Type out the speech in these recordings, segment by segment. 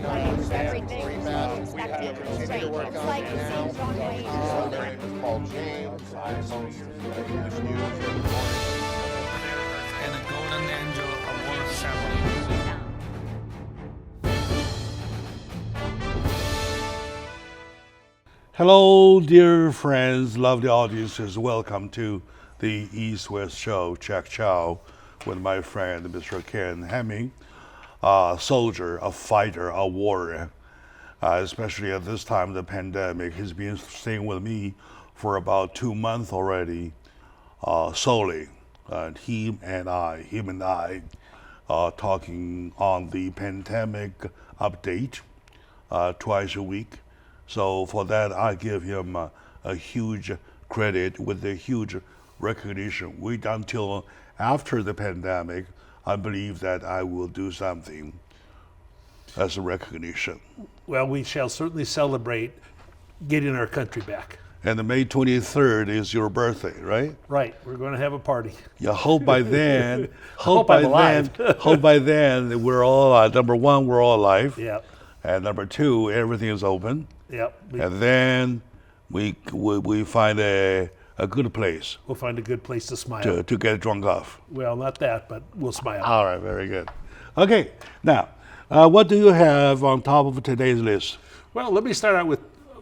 claims everything is expected to straight. It's like it seems wrong way. My name is Paul James. I host this news every morning. And a Golden Angel Award ceremony. Hello, dear friends, lovely audiences. Welcome to the East-West Show, Jack Chow, with my friend, Mr. Ken Hemming, a soldier, a fighter, a warrior, especially at this time of the pandemic. He's been staying with me for about 2 months already, solely. Him and I, talking on the pandemic update twice a week. So for that, I give him a huge credit with a huge recognition. Wait until after the pandemic, I believe that I will do something as a recognition. Well, we shall certainly celebrate getting our country back. And May 23rd is your birthday, right? Right. We're going to have a party. Yeah, hope by then, Hope I'm alive. hope by then we're all, number one, we're all alive. Yeah. And number two, everything is open. Yep. And then we find a good place We'll find a good place to smile. to get drunk off. Well, not that, but we'll smile. All right, very good. Okay, now, what do you have on top of today's list? Well, let me start out with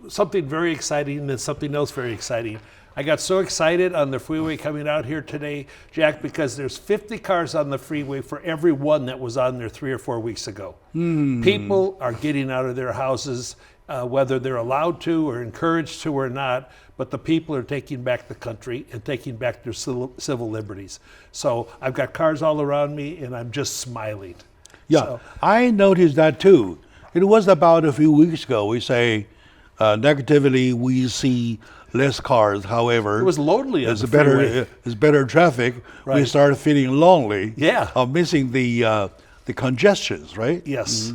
something very exciting and then something else very exciting. I got so excited on the freeway coming out here today, Jack, because there's 50 cars on the freeway for every one that was on there 3 or 4 weeks ago. People are getting out of their houses, whether they're allowed to or encouraged to or not, but the people are taking back the country and taking back their civil liberties. So I've got cars all around me and I'm just smiling. Yeah, So- I noticed that too. It was about a few weeks ago. We say negatively we see less cars. However, It was lonely on it's the better. freeway. It's better traffic. We Right. started feeling lonely. Yeah. Of missing the congestions, right? Yes.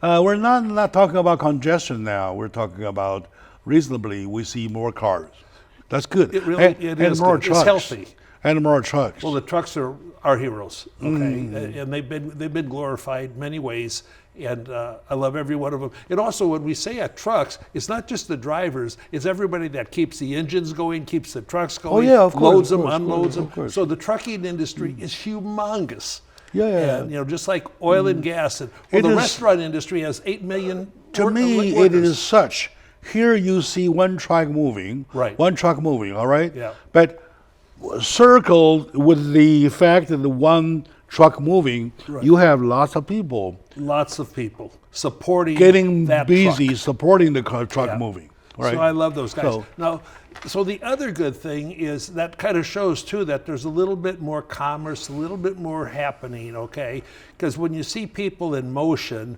We're not talking about congestion now. We're talking about reasonably. We see more cars. That's good. It really it and is more good. trucks. It's healthy. And more trucks. Well, the trucks are our heroes, okay, and they've been glorified in many ways, and I love every one of them. And also, when we say at trucks, it's not just the drivers; it's everybody that keeps the engines going, keeps the trucks going, yeah, of course, loads of them, course, of unloads course, of them. course. So the trucking industry is humongous. Yeah. And just like oil and gas, and It the is- restaurant industry has 8 million. To me, it is such. Here you see one truck moving. Right. One truck moving, all right? Yeah. But circled with the fact that the one truck moving, Right. you have lots of people Lots of people supporting getting that busy truck. supporting the truck Yeah. moving. Right? So I love those guys. So- Now, so the other good thing is that kind of shows too that there's a little bit more commerce, a little bit more happening, okay? Because when you see people in motion,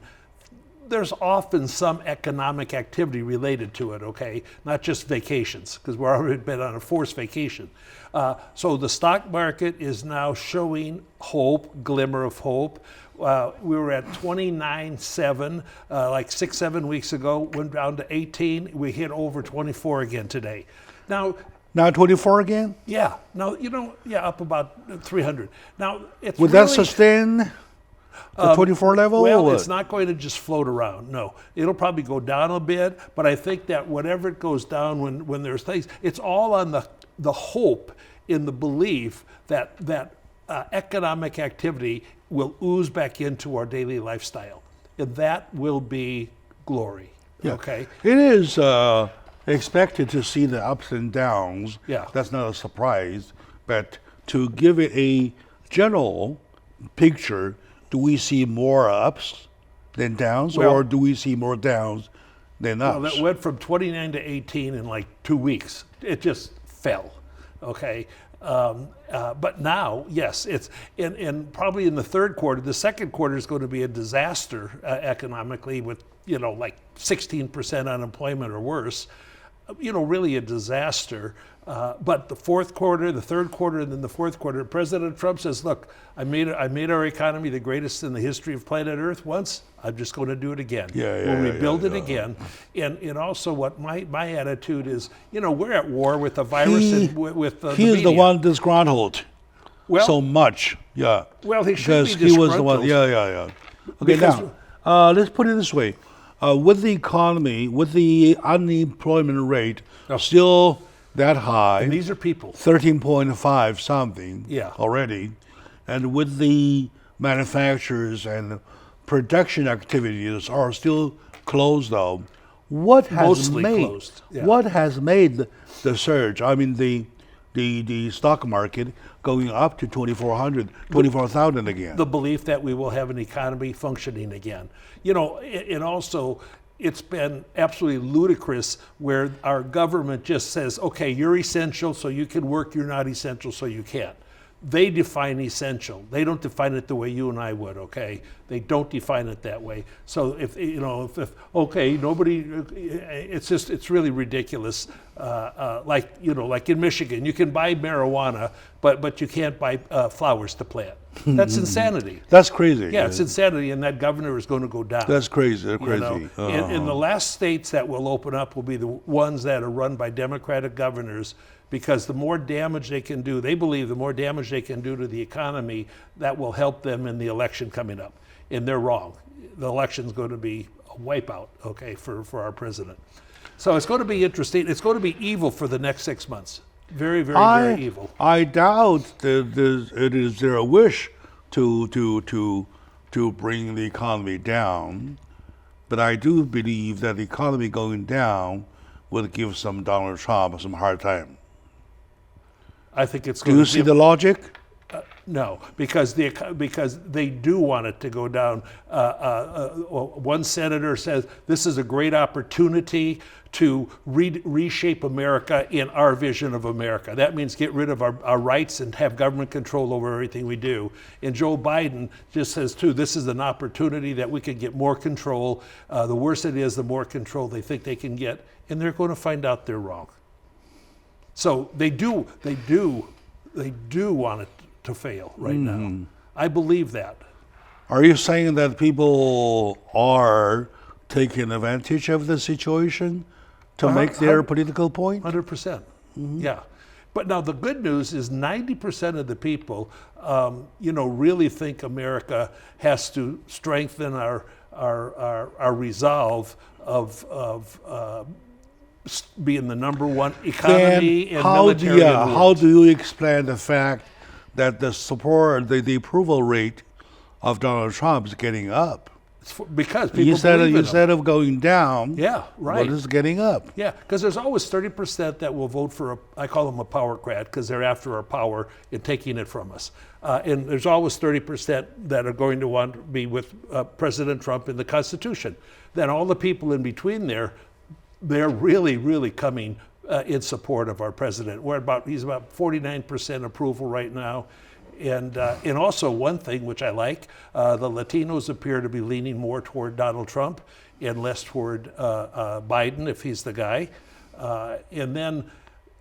there's often some economic activity related to it, okay? Not just vacations, because we're already been on a forced vacation. So the stock market is now showing hope, glimmer of hope. We were at 29.7 like 6-7 weeks ago, went down to 18. We hit over 24 again today. Now, Now 24 again? yeah, now, up about 300. Now, it's Would really, that sustain the 24 level? well, or it's not going to just float around. No, it'll probably go down a bit, but I think that whatever it goes down when there's things, it's all on the hope in the belief that economic activity will ooze back into our daily lifestyle, and that will be glory. Yeah. Okay. It is expected to see the ups and downs. Yeah. That's not a surprise. But to give it a general picture, do we see more ups than downs, Well- or do we see more downs than ups? Well, that went from 29 to 18 in like 2 weeks. It just fell. Okay. But now, yes, it's and probably in the third quarter. The second quarter is going to be a disaster economically, with like 16% unemployment or worse. Really a disaster. But the fourth quarter, the third quarter, and then the fourth quarter, President Trump says, "Look, I made our economy the greatest in the history of planet Earth once. I'm just going to do it again. We'll rebuild it again." And also, what my attitude is, we're at war with the virus and with the He is the media. one disgruntled Well, so much. Yeah. well, he should Because be he was the one. disgruntled. Yeah. Okay, Because- now let's put it this way: with the economy, with the unemployment rate still that high, And these are people. 13.5 something Yeah. already, and with the manufacturers and production activities are still closed though, what has Mostly made closed, yeah. what has made the surge? I mean the stock market going up to 24,000 again. The belief that we will have an economy functioning again. You know, and also it's been absolutely ludicrous where our government just says, okay, you're essential, so you can work, you're not essential, so you can't. They define essential. They don't define it the way you and I would, okay? They don't define it that way. So if, you know, if okay, nobody, it's really ridiculous. Like, you know, like in Michigan, you can buy marijuana, but you can't buy flowers to plant. That's insanity. That's crazy. Yeah, it's insanity, and that governor is going to go down. That's crazy. That's You crazy. know? And the last states that will open up will be the ones that are run by Democratic governors, because the more damage they can do, they believe the more damage they can do to the economy, that will help them in the election coming up. And they're wrong. The election's going to be a wipeout, okay, for our president. So it's going to be interesting. It's going to be evil for the next 6 months. Very, very, very evil. I doubt that it is their wish to bring the economy down, but I do believe that the economy going down would give some Donald Trump some hard time. I think it's Do going you to see the logic? No, because they do want it to go down. One senator says this is a great opportunity to reshape America in our vision of America. That means get rid of our rights and have government control over everything we do. And Joe Biden just says too, this is an opportunity that we can get more control. The worse it is, the more control they think they can get, and they're going to find out they're wrong. So they do want it to fail right now. I believe that. Are you saying that people are taking advantage of the situation to make their political point? 100%. Yeah. But now the good news is 90% of the people, really think America has to strengthen our resolve of being the number one economy and military. How do you explain the fact that the support, the approval rate of Donald Trump is getting up? Because people believe in him. Instead of going down, Yeah, right. what is getting up? Yeah, because there's always 30% that will vote for I call them a power grab, because they're after our power and taking it from us. And there's always 30% that are going to want to be with President Trump and the Constitution. Then all the people in between there, they're really, really coming in support of our president. He's about 49% approval right now. And also one thing which I like, the Latinos appear to be leaning more toward Donald Trump and less toward Biden, if he's the guy. And then,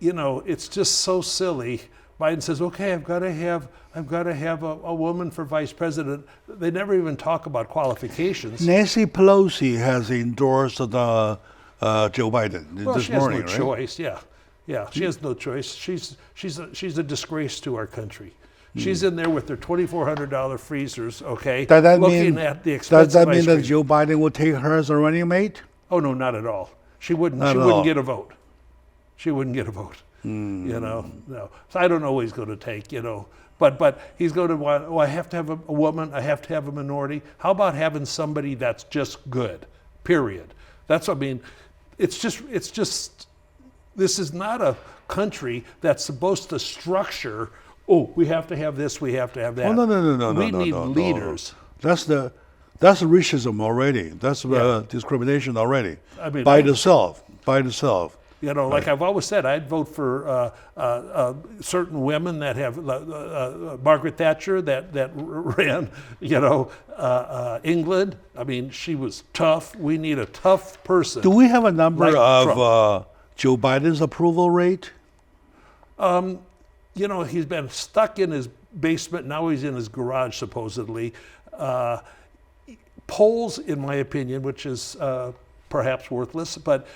it's just so silly. Biden says, "Okay, I've got to have a woman for vice president." They never even talk about qualifications. Nancy Pelosi has endorsed Joe Biden Well, this she has morning, no right? choice. Yeah, she has no choice. She's a disgrace to our country. She's in there with their $2,400 freezers, okay, looking at the expensive Does that mean ice that cream. Joe Biden will take her as a running mate? Oh no, not at all. She wouldn't. Not She at wouldn't all. get a vote. She wouldn't get a vote. No. So I don't know what he's going to take. But he's going to want. Oh, I have to have a woman. I have to have a minority. How about having somebody that's just good? Period. That's what I mean. It's just. This is not a country that's supposed to structure. Oh, we have to have this. We have to have that. Oh, no. We need leaders. That's racism already. That's discrimination already. I mean, by itself. Like I've always said, I'd vote for certain women that have Margaret Thatcher that ran, England. I mean, she was tough. We need a tough person. Do we have a number like of Joe Biden's approval rate? He's been stuck in his basement. Now he's in his garage, supposedly. Polls, in my opinion, which is perhaps worthless, but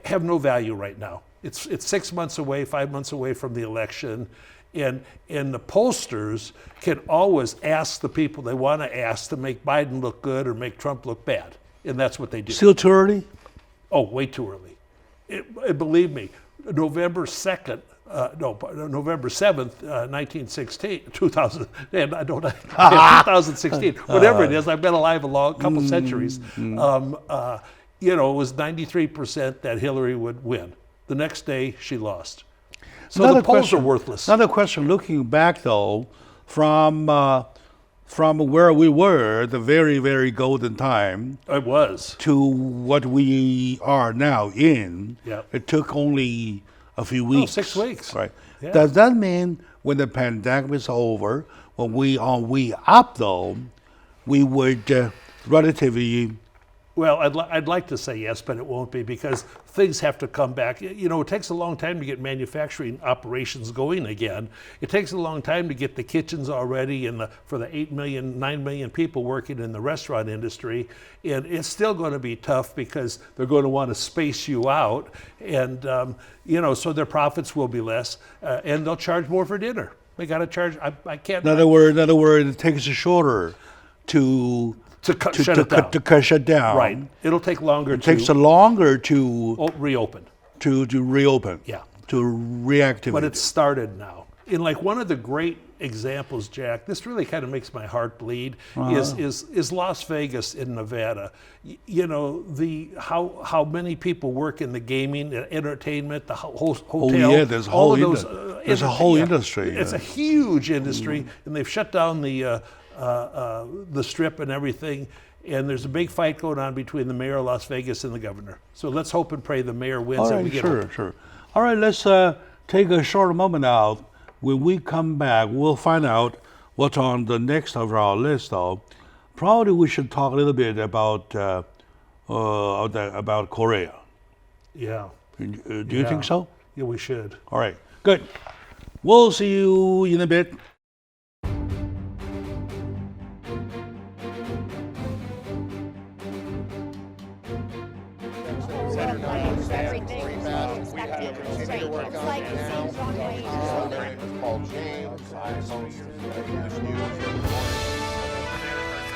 have no value right now. It's 6 months away, 5 months away from the election, and the pollsters can always ask the people they want to ask to make Biden look good or make Trump look bad. and that's what they do. Still too early? Oh, way too early. Believe me, November 2nd, November 7th, 1916, 2000, and I don't, 2016, whatever it is, I've been alive a couple centuries. It was 93% that Hillary would win. The next day, she lost. So the polls are worthless. Another question, looking back though, from where we were, the very, very golden time, It was. to what we are now in, Yep. it took only a few weeks. 6 weeks. Right. Yeah. Does that mean when the pandemic is over, when we are up though, we would relatively... Well, I'd like to say yes, but it won't be because things have to come back. It takes a long time to get manufacturing operations going again. It takes a long time to get the kitchens all ready and for the 9 million people working in the restaurant industry. And it's still going to be tough because they're going to want to space you out. And, so their profits will be less and they'll charge more for dinner. They got to charge, I can't. In other words, it takes shorter to shut down. Right. It'll take longer It takes longer to reopen. To reopen. Yeah. To reactivate. But it's started now. In like one of the great examples, Jack, this really kind of makes my heart bleed, is Las Vegas in Nevada. How many people work in the gaming, entertainment, the hotel. Oh yeah, there's a whole industry. It's a huge industry, and they've shut down the Strip and everything, and there's a big fight going on between the mayor of Las Vegas and the governor. So let's hope and pray the mayor wins. All right, and we get sure. All right, let's take a short moment out. When we come back, we'll find out what's on the next of our list. Though, probably we should talk a little bit about Korea. Yeah. Do you think so? Yeah, we should. All right, good. We'll see you in a bit. Called James. I host this news every morning.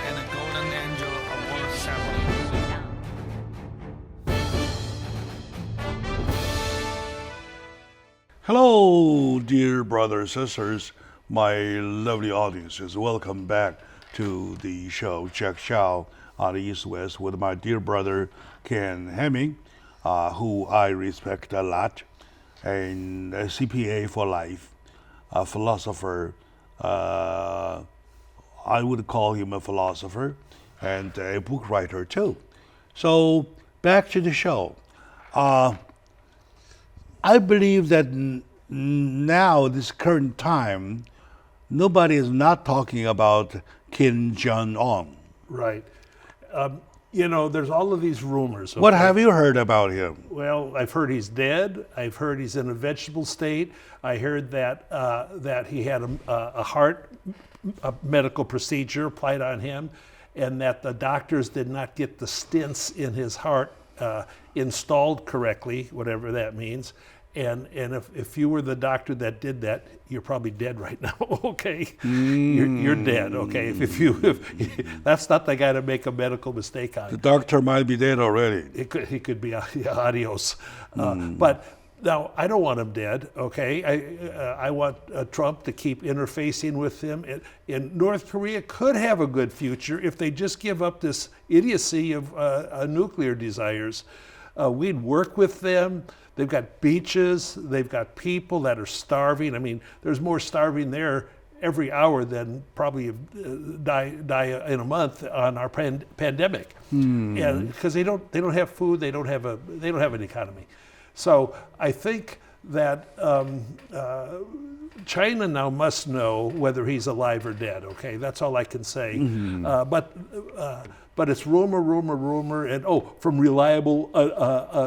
And a golden angel award ceremony. Hello, dear brothers, sisters, my lovely audiences. Welcome back to the show, Check Chow on the East West with my dear brother, Ken Hemming, who I respect a lot, and a CPA for life, a philosopher. I would call him a philosopher and a book writer too. So back to the show. I believe that now, this current time, nobody is not talking about Kim Jong-un. Right. There's all of these rumors. What okay? have you heard about him? Well, I've heard he's dead. I've heard he's in a vegetable state. I heard that he had a medical procedure applied on him, and that the doctors did not get the stents in his heart installed correctly, whatever that means. And if you were the doctor that did that, you're probably dead right now. Okay, you're dead. Okay, if that's not the guy to make a medical mistake on. The doctor might be dead already. He could be adios. But now I don't want him dead. Okay, I want Trump to keep interfacing with him. And North Korea could have a good future if they just give up this idiocy of nuclear desires. We'd work with them. They've got beaches, they've got people that are starving. I mean, there's more starving there every hour than probably die in a month on our pandemic. And because they don't have food, they don't have an economy. So I think that China now must know whether he's alive or dead. Okay, that's all I can say. But it's rumor, and from reliable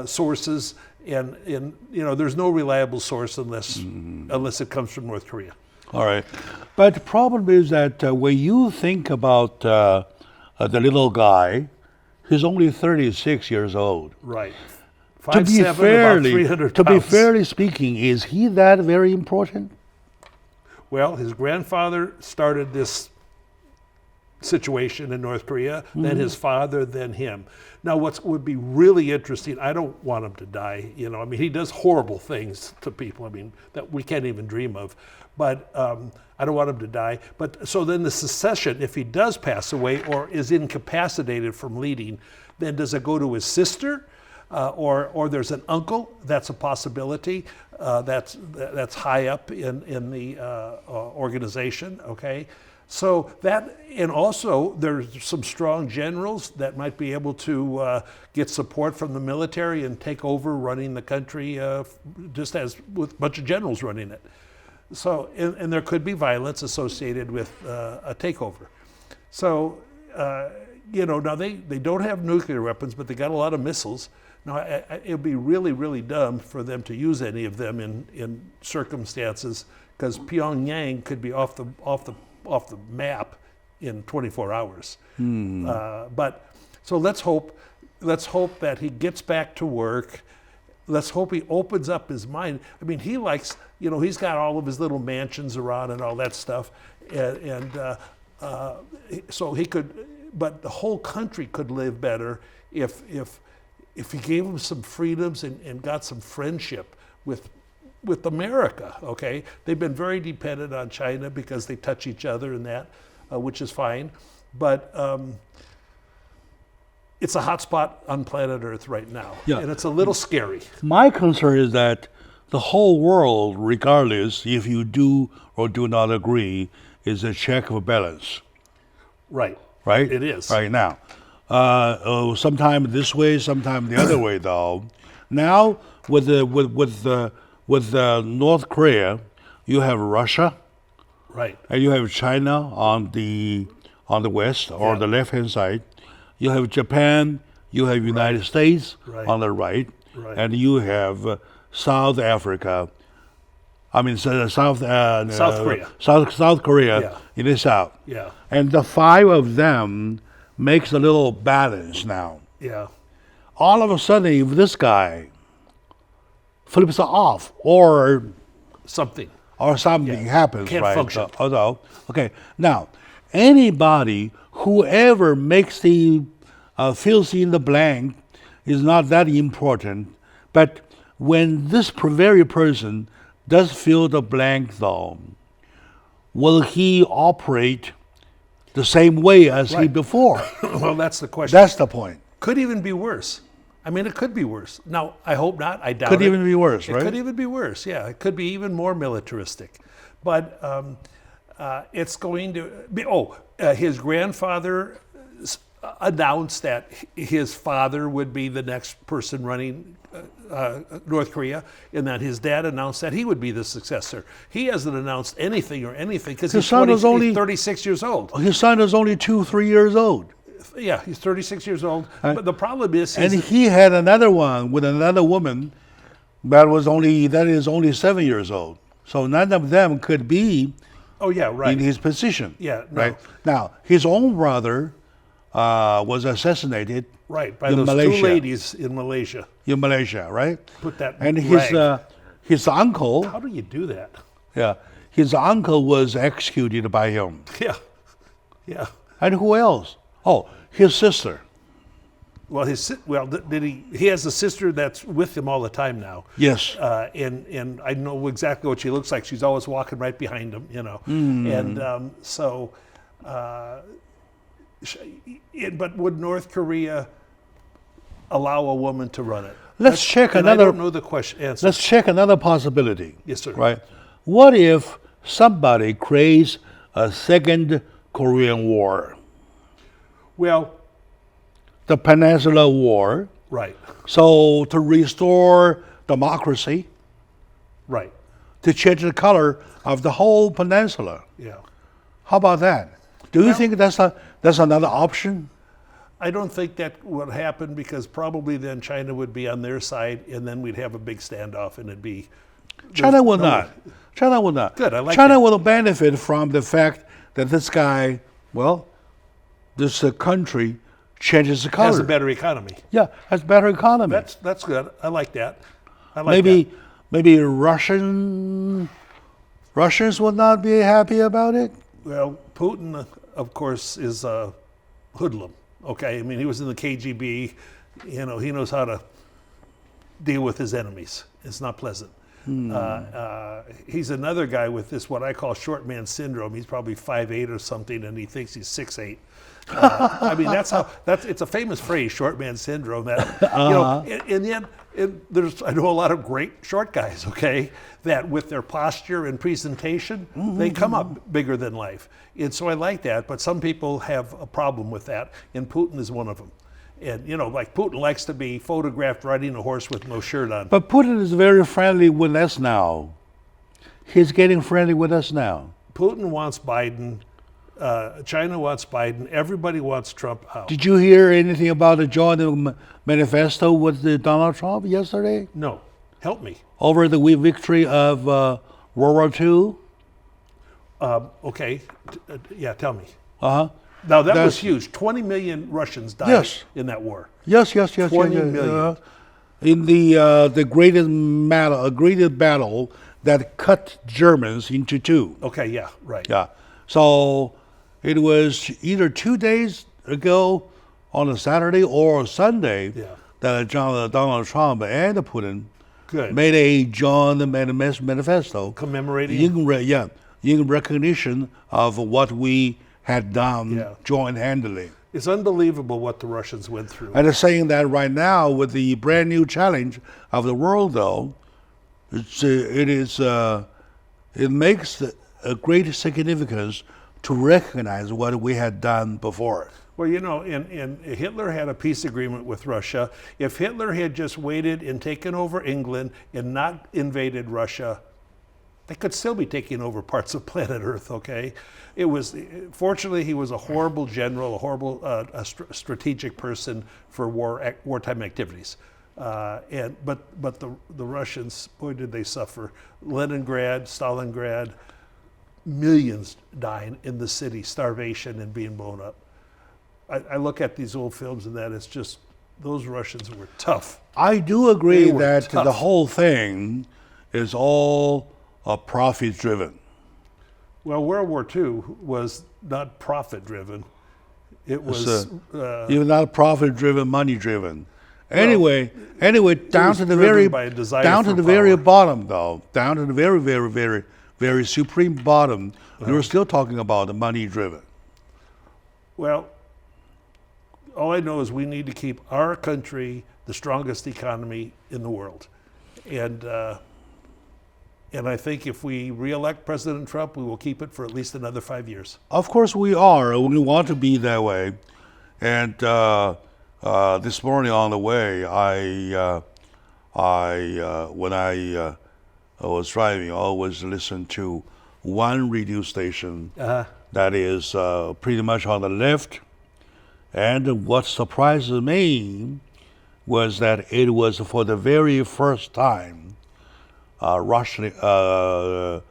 sources. And there's no reliable source unless it comes from North Korea. All right. But the problem is that when you think about the little guy, he's only 36 years old. Right. To be 5'7", about 300 pounds. fairly speaking, is he that very important? Well, his grandfather started this situation in North Korea, then his father, then him. Now, what would be really interesting, I don't want him to die, you know, I mean, he does horrible things to people, I mean, that we can't even dream of, but I don't want him to die. But so then the succession, if he does pass away or is incapacitated from leading, then does it go to his sister? Or there's an uncle, that's a possibility, that's high up in the organization, okay? So that, and also there's some strong generals that might be able to get support from the military and take over running the country just as with a bunch of generals running it. So, and there could be violence associated with a takeover. So, you know, now they don't have nuclear weapons, but they got a lot of missiles. Now, it would be really, really dumb for them to use any of them in circumstances, because Pyongyang could be off the map in 24 hours. But so let's hope that he gets back to work. Let's hope he opens up his mind. I mean, he likes, you know, he's got all of his little mansions around and all that stuff, and so he could. But the whole country could live better if he gave them some freedoms and got some friendship with America, okay? They've been very dependent on China because they touch each other and that, which is fine. But it's a hot spot on planet Earth right now. Yeah. And it's a little scary. My concern is that the whole world, regardless if you do or do not agree, is a check of balance. Right. Right? It is. Right now. Sometime this way, sometime the other way, though. Now, with North Korea, you have Russia, Right. and you have China on the west or the left-hand side. You have Japan, you have United States Right. on the right, Right. and you have South Africa. I mean, South Korea. South Korea Yeah. in the south. Yeah. And the five of them makes a little balance now. Yeah. All of a sudden, if this guy flips off or Something. something happens, Can't right? function. Okay. Now, anybody, whoever makes the fills in the blank, is not that important. But when this very person does fill the blank, though, will he operate the same way as he Right. before? Well, that's the question. That's the point. Could even be worse. I mean, it could be worse. Now, I hope not. I doubt Could it. even be worse, It right? could even be worse, yeah. It could be even more militaristic. But it's going to be, his grandfather announced that his father would be the next person running North Korea, and that his dad announced that he would be the successor. He hasn't announced anything because His he's son is only 36 years old. His son is only 2-3 years old. Yeah, he's 36 years old. But the problem is, And he had another one with another woman that is only 7 years old. So none of them could be oh yeah, right. in his position. Yeah, no. Right. Now, his own brother was assassinated Right, by in those Malaysia. two ladies in Malaysia. in Malaysia, right? Put that And rag. his uncle, How do you do that? his uncle was executed by him. Yeah, yeah. And who else? Oh, his sister. Well, did he? He has a sister that's with him all the time now. Yes. And I know exactly what she looks like. She's always walking right behind him, you know. And but would North Korea allow a woman to run it? Let's check and another. I don't know the answer. Let's check another possibility. Yes, sir. Right. What if somebody creates a second Korean War, Well, the Peninsula War? right, So to restore democracy, right, to change the color of the whole peninsula. yeah. How about that? Do you think that's another option? I don't think that would happen because probably then China would be on their side, and then we'd have a big standoff, and it'd be. China will no- not. China will not. Good, I like China that. will benefit from the fact that this guy, this country changes the color. Has a better economy. Yeah, has better economy. That's good. I like that. I like maybe Russians would not be happy about it. Well, Putin of course, is a hoodlum. Okay, I mean, he was in the KGB. You know, he knows how to deal with his enemies. It's not pleasant. He's another guy with this, what I call short man syndrome. He's probably 5'8" or something, and he thinks he's 6'8". I mean, it's a famous phrase, short man syndrome. That in the end, I know a lot of great short guys. Okay, that with their posture and presentation, they come up bigger than life. And so I like that. But some people have a problem with that, and Putin is one of them. And, you know, like Putin likes to be photographed riding a horse with no shirt on. But Putin is very friendly with us now. He's getting friendly with us now. Putin wants Biden. China wants Biden. Everybody wants Trump out. Did you hear anything about the joint manifesto with Donald Trump yesterday? No. Help me. Over the victory of World War II? Okay. Yeah, tell me. Uh-huh. Now, that was huge. 20 million Russians died in that war. Yes. 20 million. In the greatest battle that cut Germans into two. Okay, yeah, right. Yeah. So it was either 2 days ago on a Saturday or a Sunday that Donald Trump and Putin made a joint manifesto commemorating in recognition of what we had done joint-handedly. It's unbelievable what the Russians went through. And they're saying that right now with the brand new challenge of the world, though, it makes a great significance to recognize what we had done before. Well, you know, and Hitler had a peace agreement with Russia. If Hitler had just waited and taken over England and not invaded Russia, they could still be taking over parts of planet Earth, okay? Fortunately, he was a horrible general, a horrible strategic person for wartime activities. But the Russians, boy, did they suffer. Leningrad, Stalingrad, millions dying in the city, starvation and being blown up. I look at these old films and it's just, those Russians were tough. I do agree that tough. The whole thing is all profit-driven. Well, World War II was not profit-driven. It was even not profit-driven, money-driven. Anyway, down to the very bottom, though, down to the very, very, very, very supreme bottom, we were still talking about the money-driven. Well, all I know is we need to keep our country the strongest economy in the world, and I think if we re-elect President Trump, we will keep it for at least another 5 years. Of course we are. We want to be that way. And this morning on the way, when I was driving, I always listen to one radio station that is pretty much on the left. And what surprises me was that it was for the very first time Rush Limbaugh.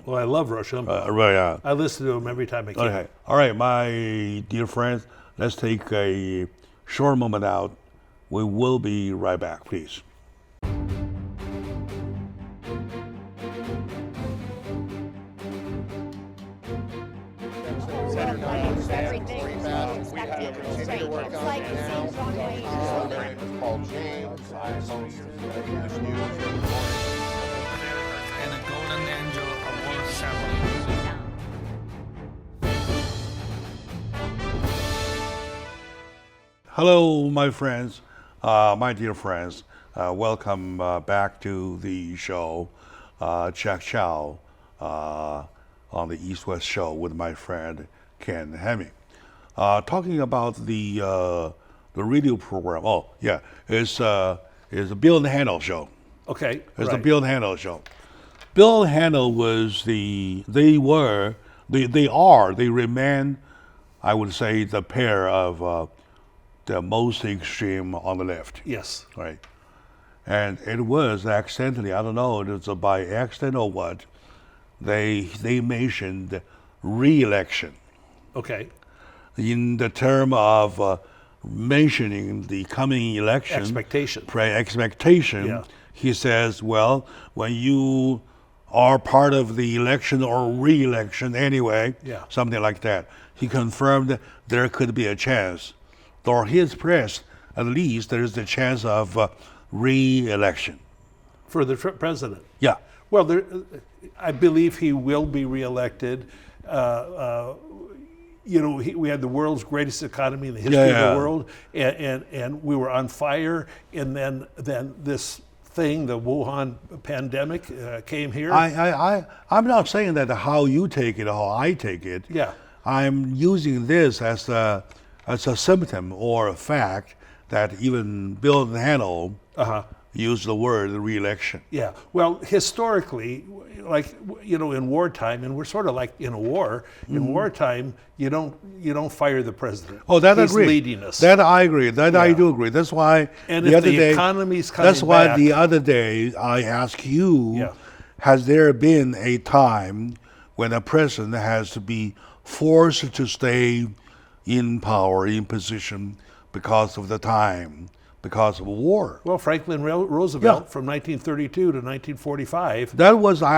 Well, I love Rush Limbaugh. Right. I listen to him every time I can. Okay. All right, my dear friends, let's take a short moment out. We will be right back, please. And a golden angel award ceremony. Hello, my friends, my dear friends. Welcome back to the show, Jack Chow, on the East West Show with my friend Ken Hemming. Talking about the radio program. Oh, yeah, it's a Bill and Handel show. Okay, It's the Bill and Handel show. Bill and Handel was they remain, I would say, the pair of the most extreme on the left. Yes. Right. And it was accidentally, I don't know, it was by accident or what, they mentioned re-election. Okay. In the term of mentioning the coming election. Expectation. Expectation. Yeah. He says, well, when you or part of the election or re-election anyway, Yeah. something like that. He confirmed there could be a chance. For his press, at least, there is the chance of re-election. For the president. Yeah. Well, I believe he will be reelected. We had the world's greatest economy in the history of Yeah. the world, and we were on fire. And then this thing, the Wuhan pandemic, came here. I'm not saying that how you take it or how I take it. Yeah. I'm using this as a symptom or a fact that even Bill Hanel used the word re-election. Yeah. Well, historically, like in wartime, and we're sort of like in a war. In wartime, you don't fire the president. Oh, that I He's agree. leading us. That I agree. That I do agree. That's why And the if other the day. economy's coming That's why back- the other day I asked you, Yeah. has there been a time when a president has to be forced to stay in power, in position, because of the time, because of war? Well, Franklin Roosevelt Yeah. from 1932 to 1945. That was what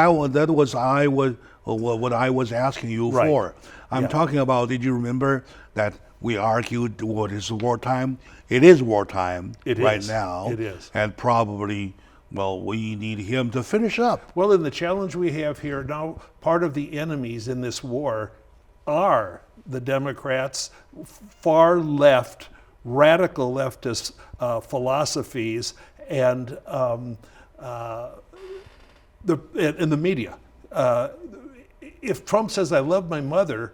I was asking you Right. for. I'm Yeah. talking about. Did you remember that we argued what is wartime? It is wartime It right is. now. It is. And probably, well, we need him to finish up. Well, and the challenge we have here now, part of the enemies in this war are the Democrats, far left, radical leftist philosophies, and the media. If Trump says, "I love my mother,"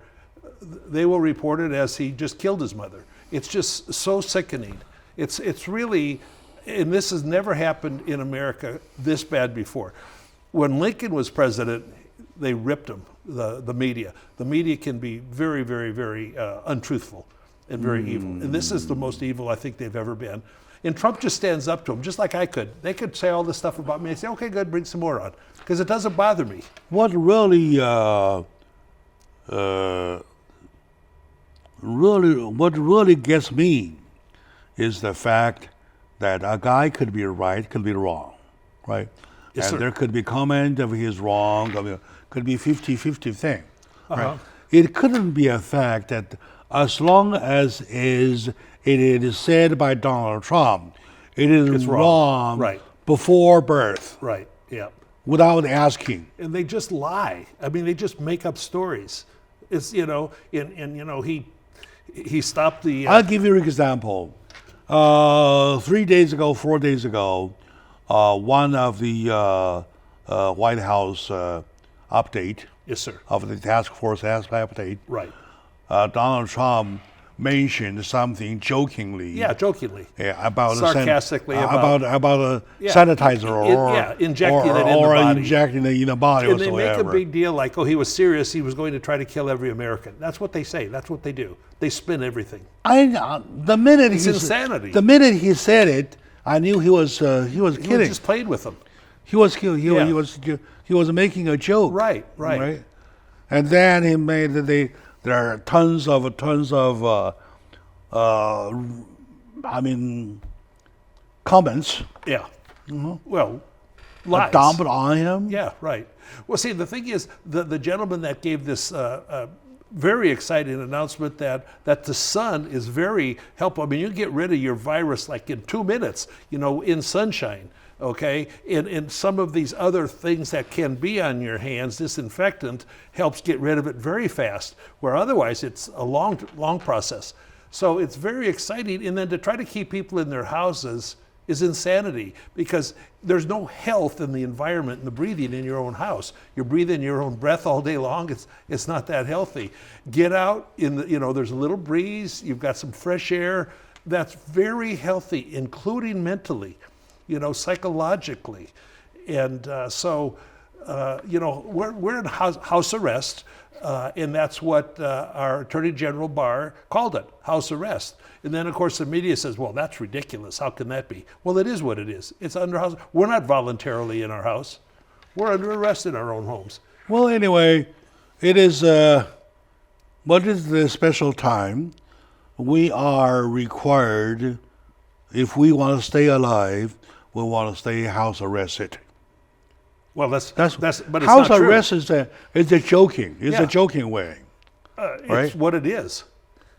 they will report it as he just killed his mother. It's just so sickening. It's really, and this has never happened in America this bad before. When Lincoln was president, they ripped him, the media. The media can be very, very, very untruthful and very evil. And this is the most evil I think they've ever been. And Trump just stands up to them, just like I could. They could say all this stuff about me and say, okay, good, bring some more on. Because it doesn't bother me. What really gets me is the fact that a guy could be right, could be wrong, right? Yes, and sir. there could be comment of his wrong, could be 50-50 thing, Uh-huh. right? It couldn't be a fact that as long as it is said by Donald Trump, it is It's wrong. wrong Right. before birth, Right, yeah. without asking. And they just lie. I mean, they just make up stories. It's, he stopped the... I'll give you an example. 3 days ago, 4 days ago, one of the White House update yes, sir. of the task force update, Right. Donald Trump mentioned something jokingly. Yeah, jokingly. About Sarcastically about a Yeah. sanitizer or injecting it in the or body. injecting it in the body And or they make a whatever. big deal like, oh, he was serious. He was going to try to kill every American. That's what they say. That's what they do. They spin everything. The minute It's insanity. The minute he said it, I knew he was He kidding. just played with them. He was making a joke. Right. And then he made there are tons of comments Yeah. Well, lies. dumped on him. Yeah, right. Well, see, the thing is, the gentleman that gave this very exciting announcement that the sun is very helpful. I mean, you get rid of your virus like in 2 minutes, in sunshine, okay? And some of these other things that can be on your hands, disinfectant, helps get rid of it very fast, where otherwise it's a long process. So it's very exciting. And then to try to keep people in their houses is insanity, because there's no health in the environment and the breathing in your own house. You're breathing your own breath all day long. It's not that healthy. Get out there's a little breeze. You've got some fresh air. That's very healthy, including mentally, psychologically. And we're in house arrest. And that's what our Attorney General Barr called it, house arrest. And then, of course, the media says, well, that's ridiculous. How can that be? Well, it is what it is. It's under house. We're not voluntarily in our house. We're under arrest in our own homes. Well, anyway, it is what is the special time? We are required, if we want to stay alive, we want to stay house arrested. Well, but it's house not true. arrest is a joking. It's Yeah. a joking way. It's right? what it is.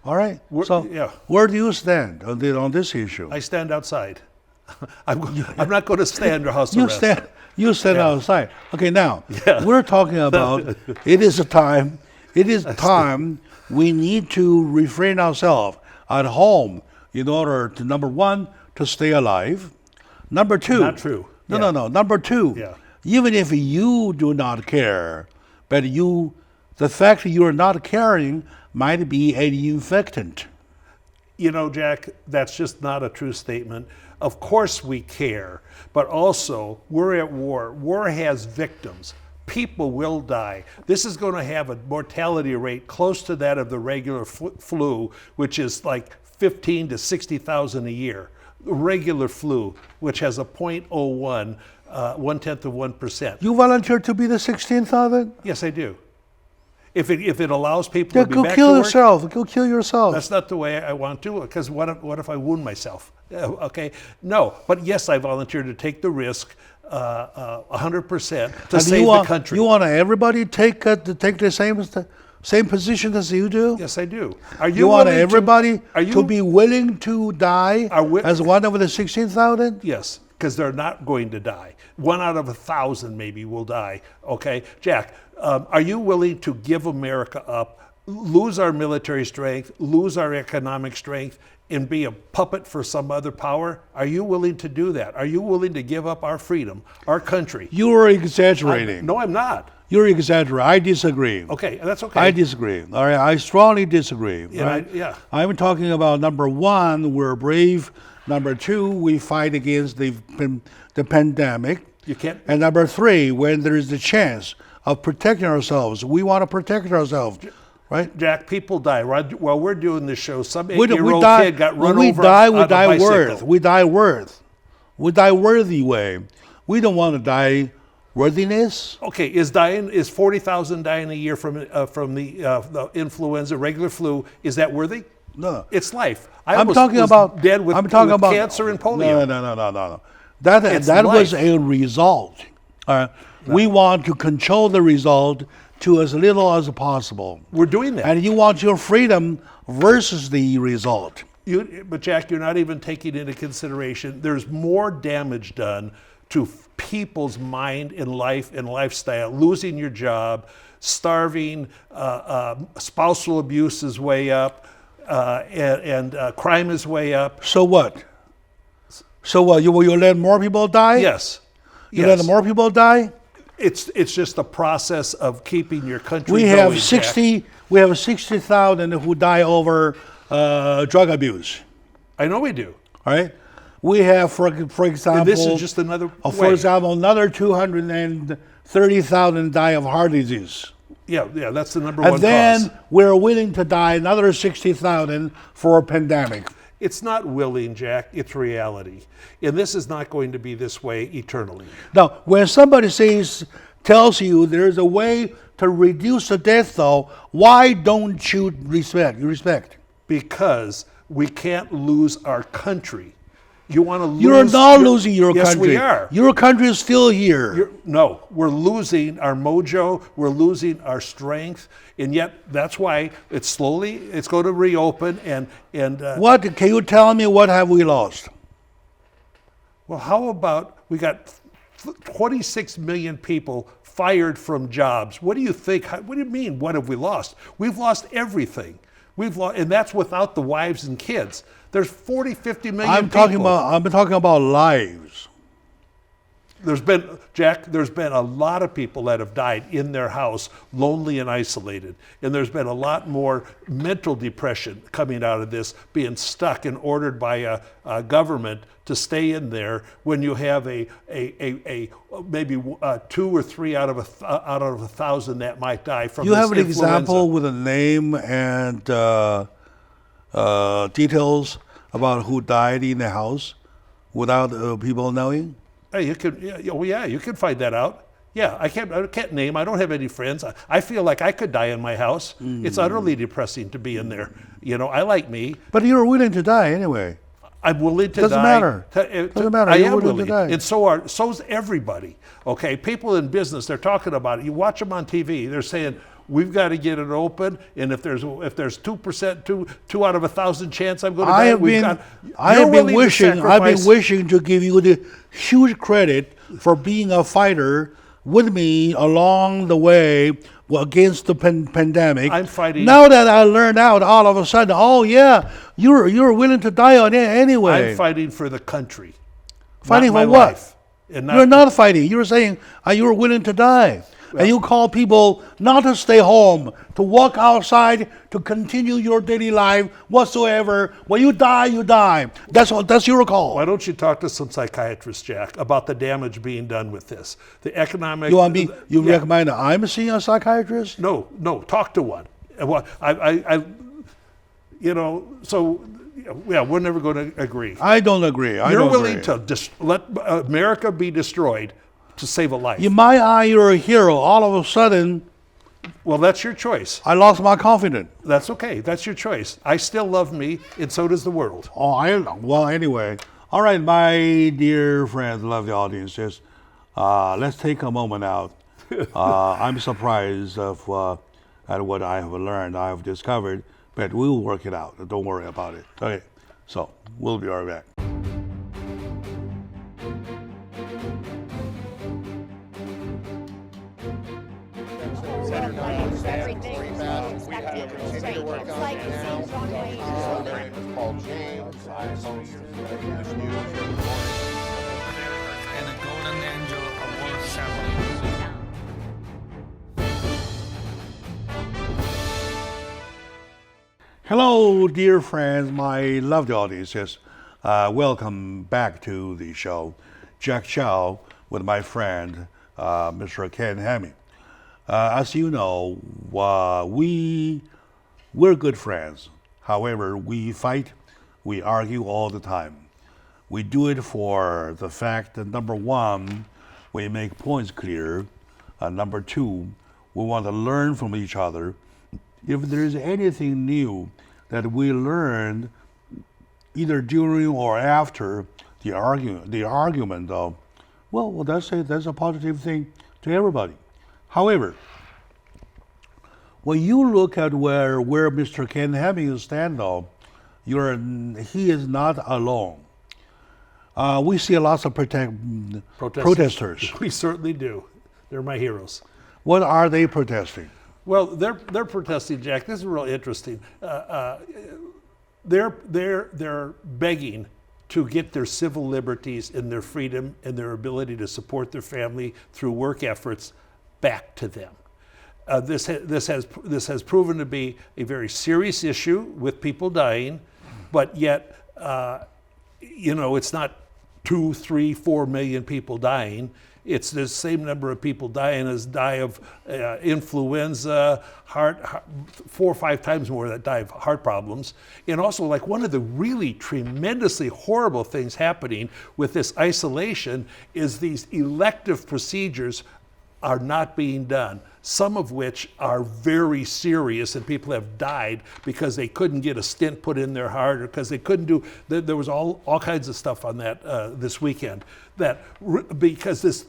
All right. So yeah. where do you stand on this issue? I stand outside. I'm not going to stand under house You arrest. You stand outside. Okay, now Yeah. we're talking about it is time we need to refrain ourselves at home in order to, number one, to stay alive. Number two, Not true. No, Yeah. no. Number two, Yeah. even if you do not care, but the fact that you are not caring might be an infectant. You know, Jack, that's just not a true statement. Of course we care, but also we're at war. War has victims. People will die. This is going to have a mortality rate close to that of the regular flu, which is like 15 to 60,000 a year. The regular flu, which has a 0.01, 1/10 of 1%. You volunteer to be the 16,000? Yes, I do. If it allows people to be Go back kill to work, yourself. Go kill yourself. that's not the way I want to, because what if I wound myself? Okay, no, but yes, I volunteered to take the risk 100% to And save the country. You want everybody take the same position as you do? Yes, I do. Are You want willing everybody are you, to be willing to die as one of the 16,000? Yes, because they're not going to die. 1 out of 1,000 maybe will die. Okay, Jack, are you willing to give America up, lose our military strength, lose our economic strength, and be a puppet for some other power? Are you willing to do that? Are you willing to give up our freedom, our country? You are exaggerating. No, I'm not. You're exaggerating. I disagree. Okay, that's okay. I disagree. All right, I strongly disagree. Yeah, right? yeah. I'm talking about number one, we're brave. Number two, we fight against the pandemic. You can't. And number three, when there is the chance of protecting ourselves, we want to protect ourselves, right? Jack, people die. While we're doing this show, some We 8-year-old die. kid got When run we over die, on we a die bicycle. worth. We die worth. We die worthy way. We don't want to die worthiness. Okay, is 40,000 dying a year from the influenza, regular flu? Is that worthy? No. It's life. I'm talking about dead with cancer and polio. No. That It's was life. a result. We want to control the result to as little as possible. We're doing that. And you want your freedom versus the result. But Jack, you're not even taking into consideration there's more damage done to people's mind and life and lifestyle. Losing your job, starving, spousal abuse is way up, and crime is way up. So what? You will let more people die? Yes. You let more people die? It's just a process of keeping your country We going, have Jack. 60,000 who die over drug abuse. I know we do. All right. We have, for example, And this is just another for way. example, another 230,000 die of heart disease. Yeah, that's the number one And then cause. we're willing to die another 60,000 for a pandemic. It's not willing, Jack. It's reality. And this is not going to be this way eternally. Now, when somebody tells you there's a way to reduce the death toll, why don't you respect? Because we can't lose our country. You want to lose... You're not losing your yes, country. Yes, we are. Your country is still here. No, we're losing our mojo. We're losing our strength. And yet, that's why it's going to reopen. And What, can you tell me what have we lost? well, how about we got 26 million people fired from jobs? What do you think? What do you mean, what have we lost? We've lost everything. And that's without the wives and kids. There's 40, 50 million I'm talking about lives. There's been a lot of people that have died in their house, lonely and isolated. And there's been a lot more mental depression coming out of this, being stuck and ordered by a government to stay in there when you have a maybe 2 or 3 out of 1,000 that might die from You this have an influenza. example with a name and details about who died in the house without people knowing? Hey, you can find that out. Yeah, I can't name. I don't have any friends. I feel like I could die in my house. It's utterly depressing to be in there. I like me. But you're willing to die anyway. I'm willing to Doesn't die. matter. Doesn't matter. I You're am willing to willing, die. and so's everybody. Okay, people in business, they're talking about it. You watch them on TV. They're saying we've got to get it open, and if there's 2%, two out of 1,000 chance I'm going to die, I have been wishing to give you the huge credit for being a fighter with me along the way against the pandemic. I'm fighting. Now that I learned out, all of a sudden, oh yeah, you're willing to die on it anyway. I'm fighting for the country. Fighting not for my what? life, and You're not fighting. You're saying you were willing to die. And you call people not to stay home, to walk outside, to continue your daily life whatsoever. When you die, you die. That's your call. Why don't you talk to some psychiatrists, Jack, about the damage being done with this? The economic... You want me? You Yeah. recommend I'm seeing a psychiatrist? No, talk to one. Well, we're never going to agree. I don't agree. You're willing to let America be destroyed to save a life. In my eye, you're a hero. All of a sudden, Well, that's your choice. I lost my confidence. That's okay. That's your choice. I still love me, and so does the world. Well, anyway. All right, my dear friends, lovely audiences, let's take a moment out. I'm surprised at what I have learned, I have discovered, but we'll work it out. Don't worry about it. Okay, so we'll be right back. Center ground, rebound. We have to continue to work on it now. My name is Paul James. I host the English news every morning. And the Golden Angel Award ceremony. Hello, dear friends, my lovely audiences. Welcome back to the show. Jack Chow with my friend, Mr. Ken Hemming. As you know, we're good friends. However, we fight, we argue all the time. We do it for the fact that number one, we make points clear. Number two, we want to learn from each other. If there is anything new that we learned either during or after the argument, well, that's a positive thing to everybody. However, when you look at where Mr. Ken Hemming stands, though, he is not alone. We see lots of protesters. We certainly do. They're my heroes. What are they protesting? Well, they're protesting, Jack. This is real interesting. They're begging to get their civil liberties and their freedom and their ability to support their family through work efforts back to them. This has proven to be a very serious issue with people dying, but yet it's not 2, 3, 4 million people dying. It's the same number of people dying as die of influenza, heart 4 or 5 times more that die of heart problems. And also, like, one of the really tremendously horrible things happening with this isolation is these elective procedures are not being done, some of which are very serious, and people have died because they couldn't get a stent put in their heart, or because they couldn't do. There was all kinds of stuff on that this weekend. Because this.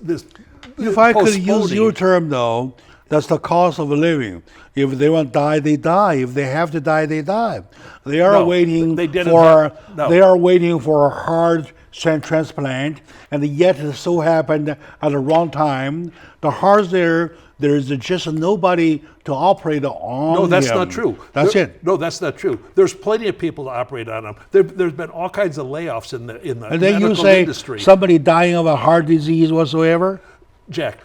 If I could use your term, though, that's the cost of living. If they want to die, they die. If they have to die, they die. They are waiting for a heart transplant, and yet it so happened at the wrong time. The heart's there is just nobody to operate on. No, that's not true. It. No, that's not true. There's plenty of people to operate on them. There's been all kinds of layoffs in the and then medical you say industry. Somebody dying of a heart disease whatsoever? Jack,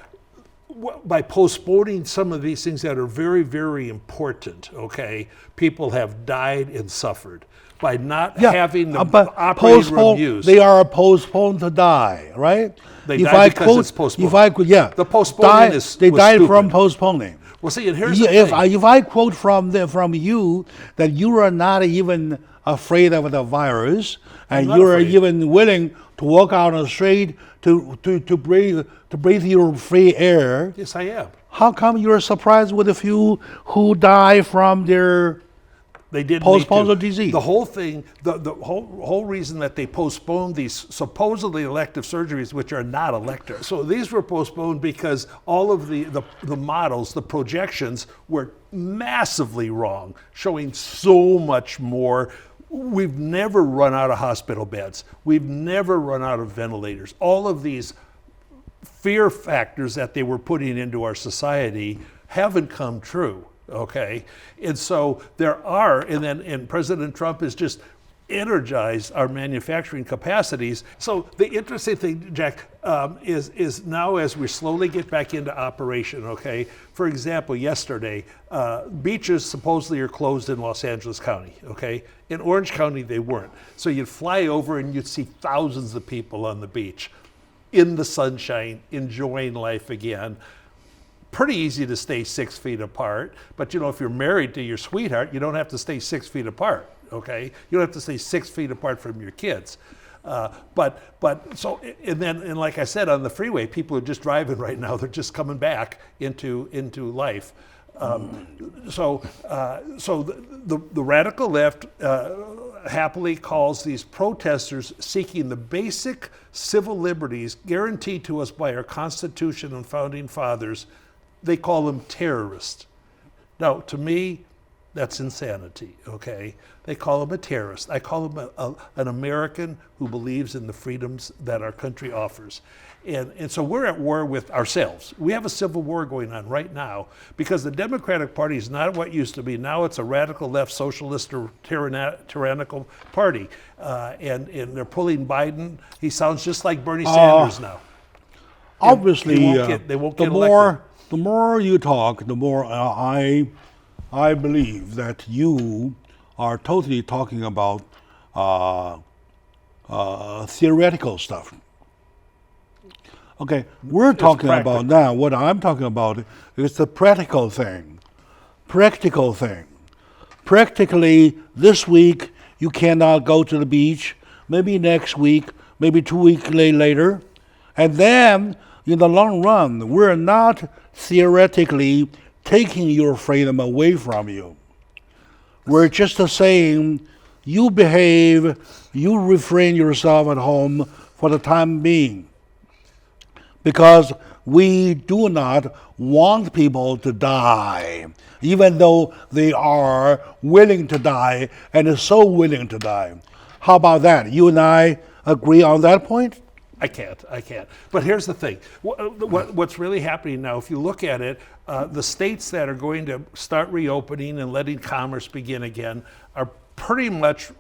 by postponing some of these things that are very, very important, okay, people have died and suffered. By not having the operating room used. They are postponed to die, right? They die because it's postponed. The postponing they died stupid. from postponing. Well, see, and here's the thing. If I quote from you that you are not even afraid of the virus, and you are even willing to walk out on the street to breathe your free air. Yes, I am. How come you're surprised with a few who die from their They didn't postpone need the to. disease. The whole thing, the whole reason that they postponed these supposedly elective surgeries, which are not elective. So these were postponed because all of the models, the projections were massively wrong, showing so much more. We've never run out of hospital beds. We've never run out of ventilators. All of these fear factors that they were putting into our society haven't come true. Okay, and so there are, and President Trump has just energized our manufacturing capacities. So the interesting thing, Jack, is now as we slowly get back into operation. Okay, for example, yesterday, beaches supposedly are closed in Los Angeles County. Okay, in Orange County they weren't. So you'd fly over and you'd see thousands of people on the beach, in the sunshine, enjoying life again. Pretty easy to stay 6 feet apart, but if you're married to your sweetheart, you don't have to stay 6 feet apart, okay? You don't have to stay 6 feet apart from your kids. But like I said, on the freeway, people are just driving right now. They're just coming back into life. So the radical left happily calls these protesters seeking the basic civil liberties guaranteed to us by our Constitution and founding fathers. They call them terrorists. Now, to me, that's insanity, okay? They call him a terrorist. I call him an American who believes in the freedoms that our country offers. And so we're at war with ourselves. We have a civil war going on right now because the Democratic Party is not what it used to be. Now it's a radical left socialist or tyrannical party. And they're pulling Biden. He sounds just like Bernie Sanders now. Obviously, they won't get elected. The more you talk, the more I believe that you are totally talking about theoretical stuff. Okay, we're talking about now, what I'm talking about is the practical thing. Practically, this week, you cannot go to the beach, maybe next week, maybe 2 weeks later, and then in the long run, we're not theoretically taking your freedom away from you. We're just saying, you behave, you refrain yourself at home for the time being. Because we do not want people to die, even though they are willing to die and so willing to die. How about that? You and I agree on that point? I can't. But here's the thing. What's really happening now, if you look at it, the states that are going to start reopening and letting commerce begin again are pretty much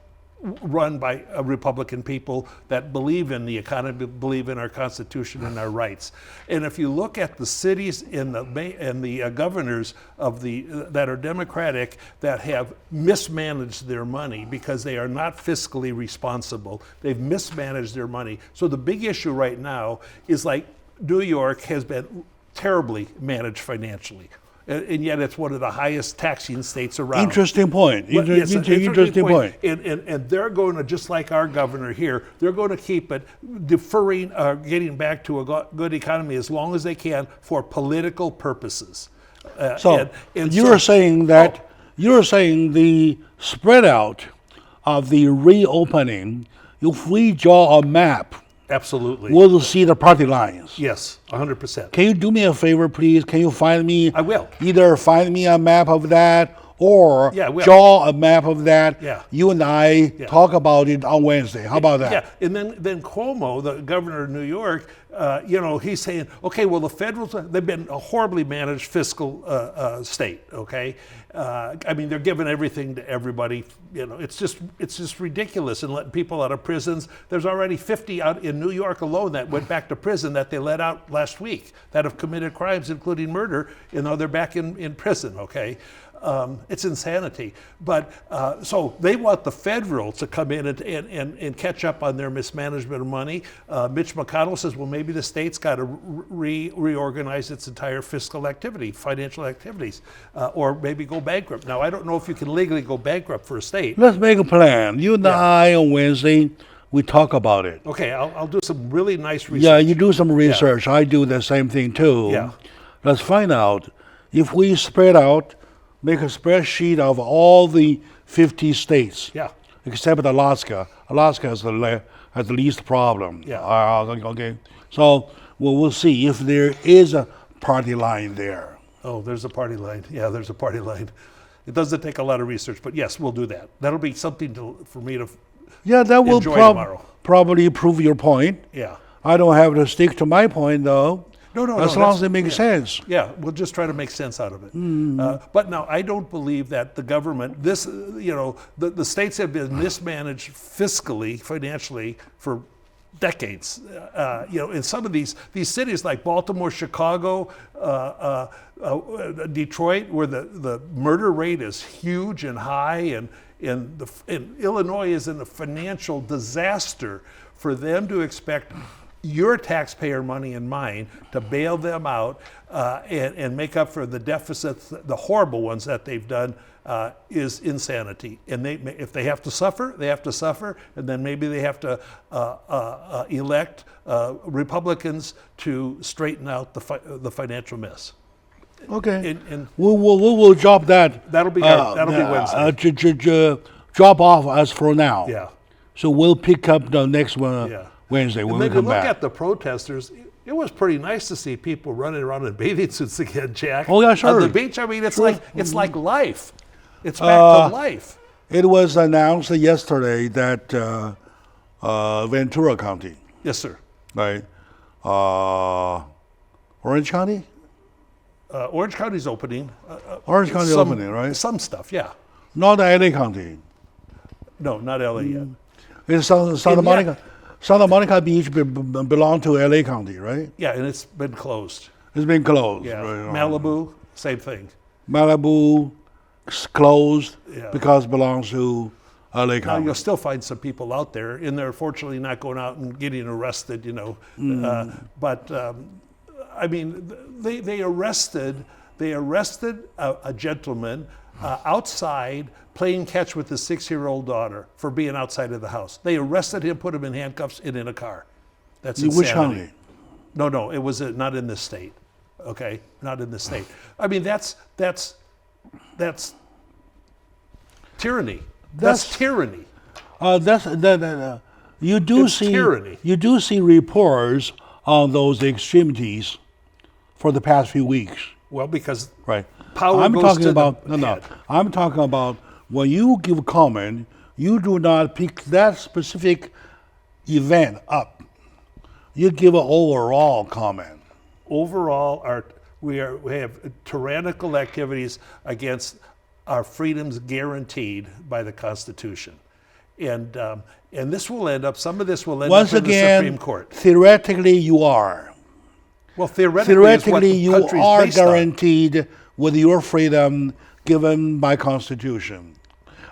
run by Republican people that believe in the economy, believe in our Constitution and our rights. And if you look at the cities and the governors of that are Democratic that have mismanaged their money because they are not fiscally responsible, they've mismanaged their money. So the big issue right now is like New York has been terribly managed financially. And yet it's one of the highest taxing states around. Interesting point. Interesting point. And they're going to, just like our governor here, they're going to keep it deferring, getting back to a good economy as long as they can for political purposes. You're saying the spread out of the reopening, if we draw a map, absolutely, we'll see the party lines. Yes, 100%. Can you do me a favor, please? Can you find me? I will. Either find me a map of that or draw a map of that. Yeah. You and I talk about it on Wednesday. How about that? Yeah, and then Cuomo, the governor of New York, he's saying, okay, well, the federal, they've been a horribly managed fiscal state, okay? I mean, they're giving everything to everybody. It's just ridiculous and letting people out of prisons. There's already 50 out in New York alone that went back to prison that they let out last week that have committed crimes, including murder, and now they're back in prison, okay? It's insanity. But so they want the federal to come in and catch up on their mismanagement of money. Mitch McConnell says, well, maybe the state's got to reorganize its entire fiscal activity, financial activities, or maybe go bankrupt. Now, I don't know if you can legally go bankrupt for a state. Let's make a plan. You and I on Wednesday, we talk about it. Okay, I'll do some really nice research. Yeah, you do some research. I do the same thing too. Yeah. Let's find out if we spread out make a spreadsheet of all the 50 states. Yeah. Except Alaska. Alaska has has the least problem. Yeah. Okay. So we'll see if there is a party line there. Oh, there's a party line. Yeah, there's a party line. It doesn't take a lot of research, but yes, we'll do that. That'll be something for me to Yeah, that will enjoy tomorrow. probably prove your point. Yeah. I don't have to stick to my point though. No, As long as it makes sense. Yeah, we'll just try to make sense out of it. But now, I don't believe that the government, the states have been mismanaged fiscally, financially for decades. In some of these cities like Baltimore, Chicago, Detroit, where the murder rate is huge and high, and Illinois is in a financial disaster. For them to expect your taxpayer money and mine to bail them out and make up for the deficits, the horrible ones that they've done, is insanity. And if they have to suffer, they have to suffer, and then maybe they have to elect Republicans to straighten out the financial mess. Okay. And we'll drop that. That'll be Wednesday. Drop off as for now. Yeah. So we'll pick up the next one Yeah. Wednesday when And we then you come look back. at the protesters. It was pretty nice to see people running around in bathing suits again, Jack. Oh, yeah, sure. On the beach. I mean, it's like life. It's back to life. It was announced yesterday that Ventura County, Yes, sir. right? Orange County? Orange County's opening. Orange County some- opening, right? Some stuff, yeah. Not LA County. No, not LA yet. It's Santa And Monica. yet- Santa Monica Beach belong to LA County, right? Yeah, and it's been closed. It's been closed. Yeah. Right? Malibu, same thing. Malibu closed Yeah. because it belongs to LA Now County. you'll still find some people out there, and they're fortunately not going out and getting arrested, But I mean, they arrested a gentleman outside playing catch with his 6-year-old daughter for being outside of the house. They arrested him, put him in handcuffs, and in a car. That's insanity. Which county? No, it was not in this state. Okay, not in this state. I mean, that's tyranny. That's tyranny. You do It's see tyranny. You do see reports on those extremities for the past few weeks, Well, because right? power I'm goes talking to about the head. I'm talking about when you give comment, you do not pick that specific event up. You give an overall comment. Overall, we have tyrannical activities against our freedoms guaranteed by the Constitution, and this will end up. Some of this will end Once up in the again, Supreme Court. theoretically, you are. Well, theoretically, You are guaranteed with your freedom given by Constitution.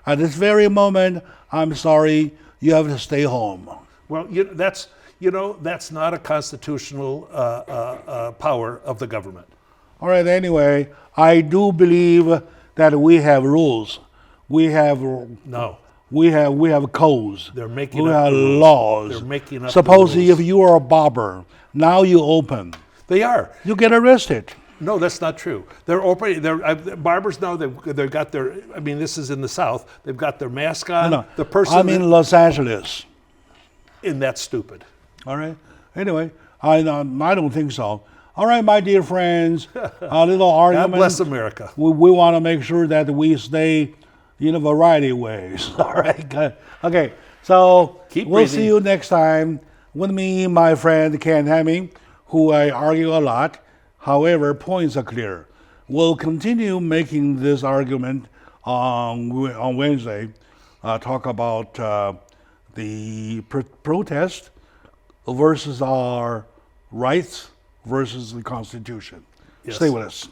At this very moment, I'm sorry, you have to stay home. Well, that's not a constitutional power of the government. All right, anyway, I do believe that we have rules. We have No. we have codes. They're making we up have the rules. laws. They're making up the Supposedly, rules. if you are a barber, now you open, They are. you get arrested. No, that's not true. They're operating. Barbers now. They've got their. I mean, this is in the South. They've got their mask on. No, The person. I'm in Los Angeles. and that's stupid. All right. Anyway, I don't think so. All right, my dear friends, a little argument. God bless America. We want to make sure that we stay in a variety of ways. All right. Good. Okay. So Keep we'll breathing. see you next time with me, my friend Ken Hemming, who I argue a lot. However, points are clear. We'll continue making this argument on Wednesday. Talk about the protest versus our rights versus the Constitution. Yes. Stay with us.